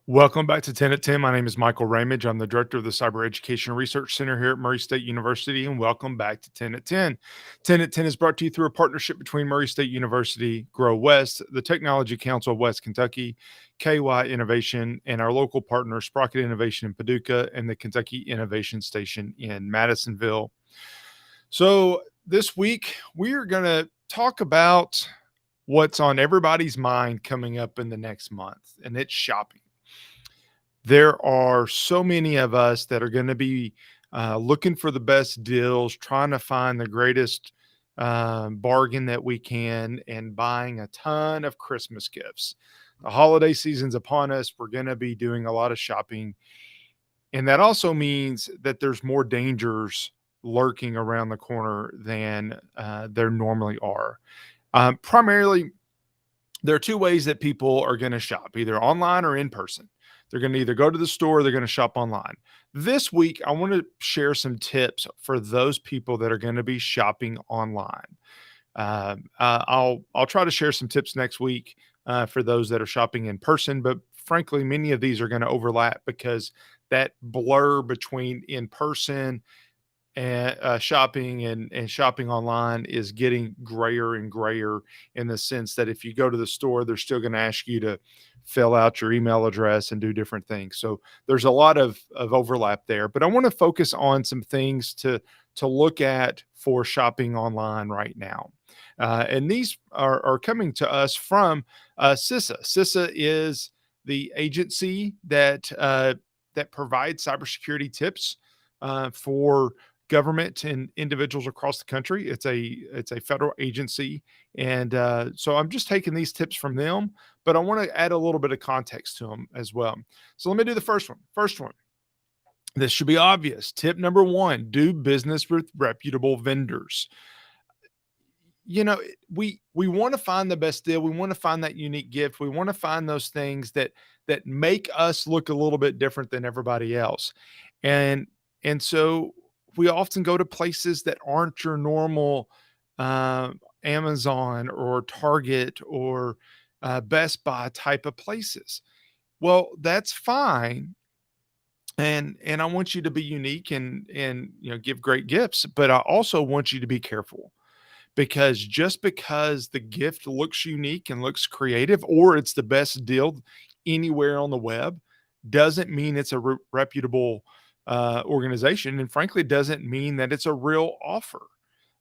Welcome back to 10 at 10. My name is Michael Ramage. I'm the director of the Cyber Education Research Center here at Murray State University, and welcome back to 10 at 10. 10 at 10 is brought to you through a partnership between Murray State University, Grow West, the Technology Council of West Kentucky, KY Innovation, and our local partner, Sprocket Innovation in Paducah, and the Kentucky Innovation Station in Madisonville. So, this week, we are going to talk about what's on everybody's mind coming up in the next month, and it's shopping. There are so many of us that are going to be looking for the best deals, trying to find the greatest bargain that we can, and buying a ton of Christmas gifts. The holiday season's upon us. We're going to be doing a lot of shopping. And that also means that there's more dangers lurking around the corner than there normally are. Primarily, there are two ways that people are going to shop, either online or in person. They're going to either go to the store or they're going to shop online. This week, I want to share some tips for those people that are going to be shopping online. I'll try to share some tips next week for those that are shopping in person, but frankly, many of these are going to overlap because that blur between in person and shopping and shopping online is getting grayer and grayer, in the sense that if you go to the store, they're still going to ask you to fill out your email address and do different things. So there's a lot of overlap there, but I want to focus on some things to look at for shopping online right now. And these are coming to us from CISA. CISA is the agency that provides cybersecurity tips for government and individuals across the country. It's a federal agency, and so I'm just taking these tips from them, but I want to add a little bit of context to them as well. So let me do the first one. This should be obvious. Tip number one: do business with reputable vendors. We want to find the best deal. We want to find that unique gift. We want to find those things that make us look a little bit different than everybody else, and so we often go to places that aren't your normal Amazon or Target or Best Buy type of places. Well, that's fine, and I want you to be unique and give great gifts, but I also want you to be careful, because just because the gift looks unique and looks creative, or it's the best deal anywhere on the web, doesn't mean it's a reputable organization, and frankly, doesn't mean that it's a real offer.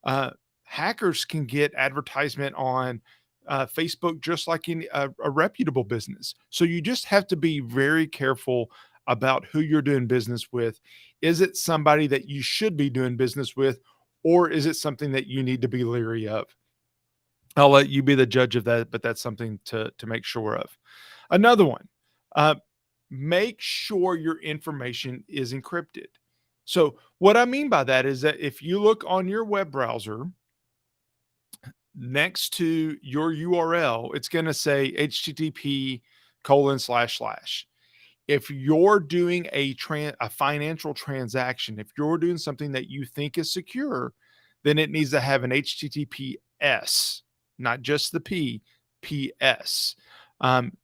Uh, Hackers can get advertisement on Facebook just like in a reputable business. So you just have to be very careful about who you're doing business with. Is it somebody that you should be doing business with, or is it something that you need to be leery of? I'll let you be the judge of that, but that's something to make sure of. Another one. Uh, Make sure your information is encrypted. So, what I mean by that is that if you look on your web browser, next to your URL, it's going to say HTTP colon slash slash. If you're doing a financial transaction, if you're doing something that you think is secure, then it needs to have an HTTPS, not just the PS.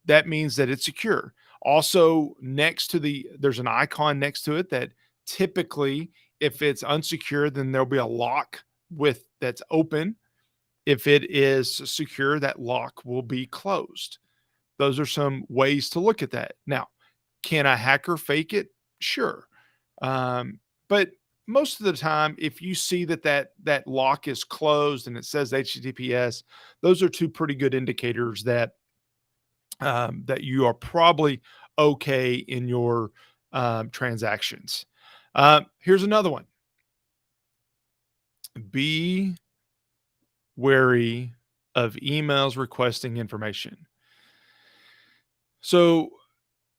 That means that it's secure. Also, there's an icon next to it that typically, if it's unsecured, then there'll be a lock that's open. If it is secure, that lock will be closed. Those are some ways to look at that. Now, can a hacker fake it? Sure. But most of the time, if you see that lock is closed and it says HTTPS, those are two pretty good indicators that you are probably okay in your transactions. Here's another one. Be wary of emails requesting information.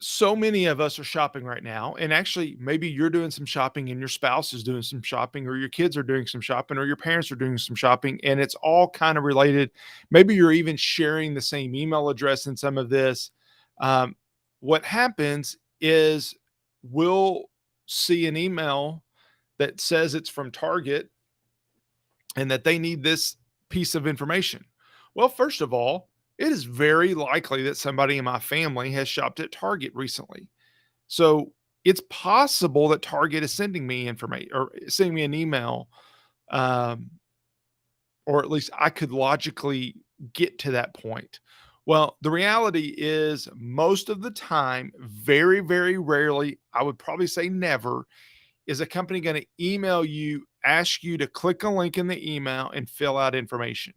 So many of us are shopping right now, and actually maybe you're doing some shopping and your spouse is doing some shopping, or your kids are doing some shopping, or your parents are doing some shopping, and it's all kind of related. Maybe you're even sharing the same email address in some of this. What happens is we'll see an email that says it's from Target and that they need this piece of information. Well, first of all, it is very likely that somebody in my family has shopped at Target recently. So it's possible that Target is sending me information or sending me an email, um, or at least I could logically get to that point. Well, the reality is, most of the time, very, very rarely, I would probably say never, is a company going to email you, ask you to click a link in the email and fill out information.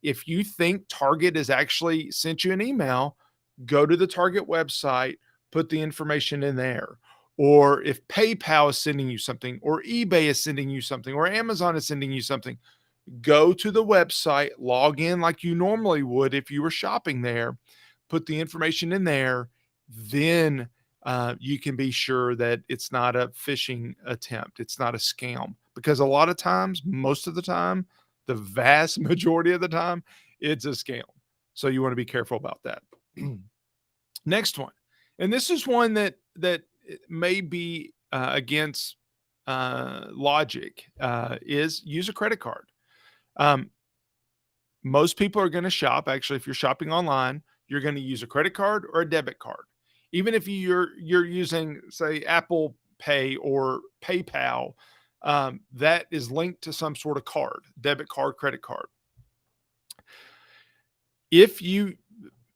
If you think Target has actually sent you an email, go to the Target website, put the information in there. Or if PayPal is sending you something, or eBay is sending you something, or Amazon is sending you something, go to the website, log in like you normally would if you were shopping there, put the information in there, then you can be sure that it's not a phishing attempt. It's not a scam, because a lot of times, most of the time, the vast majority of the time, it's a scam. So you want to be careful about that. Next one, and this is one that may be against logic, is use a credit card. Um, Most people are going to shop. Actually, if you're shopping online, you're going to use a credit card or a debit card. Even if you're using, say, Apple Pay or PayPal, that is linked to some sort of card, debit card, credit card. If you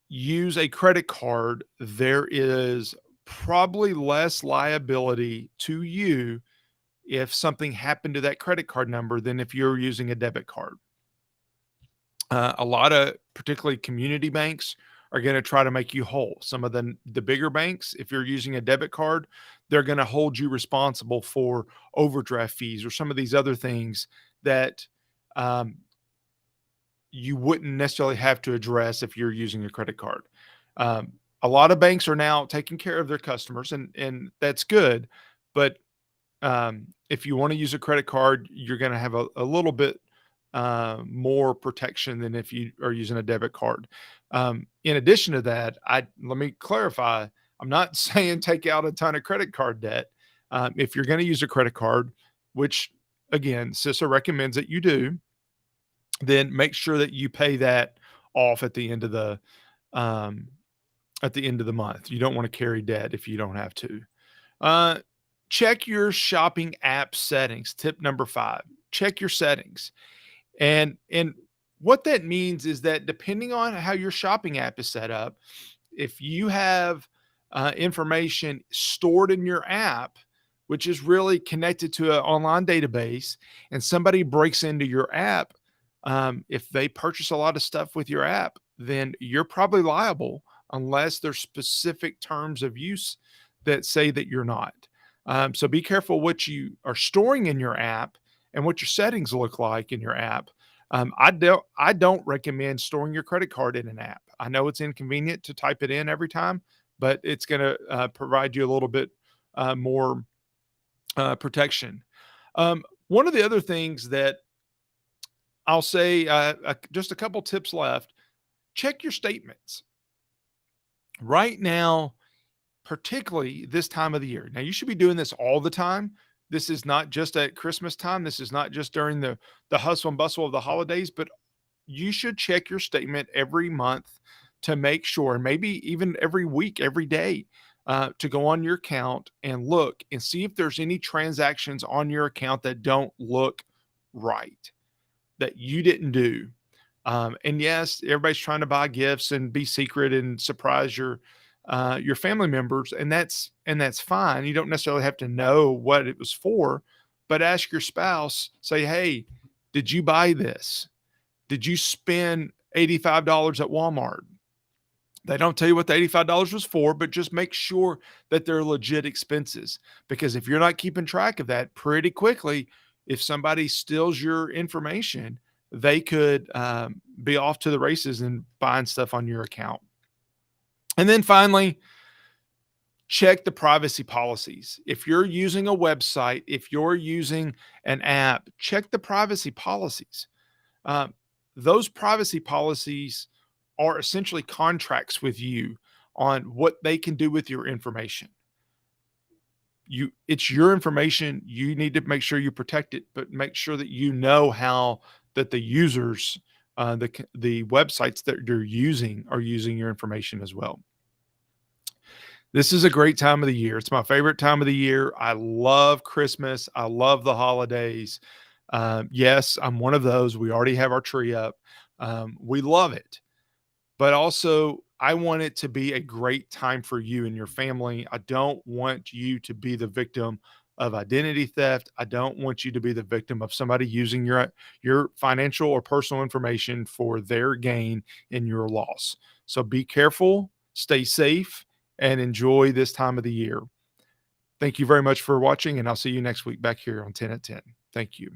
use a credit card, there is probably less liability to you if something happened to that credit card number than if you're using a debit card. A lot of particularly community banks are going to try to make you whole. Some of the bigger banks, if you're using a debit card, they're going to hold you responsible for overdraft fees or some of these other things that um, you wouldn't necessarily have to address if you're using a credit card. Um, a lot of banks are now taking care of their customers, and that's good. But if you want to use a credit card, you're going to have a little bit more protection than if you are using a debit card. In addition to that, let me clarify. I'm not saying take out a ton of credit card debt. If you're going to use a credit card, which again, CISA recommends that you do, then make sure that you pay that off um, at the end of the month. You don't want to carry debt if you don't have to. Uh, Check your shopping app settings. Tip number 5, check your settings. And what that means is that depending on how your shopping app is set up, if you have information stored in your app, which is really connected to an online database, and somebody breaks into your app, if they purchase a lot of stuff with your app, then you're probably liable unless there's specific terms of use that say that you're not. So be careful what you are storing in your app and what your settings look like in your app. I don't recommend storing your credit card in an app. I know it's inconvenient to type it in every time, but it's going to provide you a little bit more protection. One of the other things that I'll say, just a couple tips left. Check your statements. Right now, particularly this time of the year. Now, you should be doing this all the time. This is not just at Christmas time. This is not just during the hustle and bustle of the holidays, but you should check your statement every month to make sure, and maybe even every week, every day, to go on your account and look and see if there's any transactions on your account that don't look right, that you didn't do. And yes, everybody's trying to buy gifts and be secret and surprise your family members, and that's fine. You don't necessarily have to know what it was for, but ask your spouse. Say, "Hey, did you buy this? Did you spend $85 at Walmart?" They don't tell you what the $85 was for, but just make sure that they're legit expenses. Because if you're not keeping track of that, pretty quickly, if somebody steals your information, they could be off to the races and buying stuff on your account. And then finally, check the privacy policies. If you're using a website, if you're using an app, check the privacy policies. Um, those privacy policies are essentially contracts with you on what they can do with your information. It's your information. You need to make sure you protect it, but make sure that you know how that the users the websites that you're using are using your information as well. This is a great time of the year. It's my favorite time of the year. I love Christmas. I love the holidays. Yes, I'm one of those. We already have our tree up. We love it, but also I want it to be a great time for you and your family. I don't want you to be the victim of identity theft. I don't want you to be the victim of somebody using your financial or personal information for their gain and your loss. So be careful, stay safe, and enjoy this time of the year. Thank you very much for watching, and I'll see you next week back here on 10 at 10. Thank you.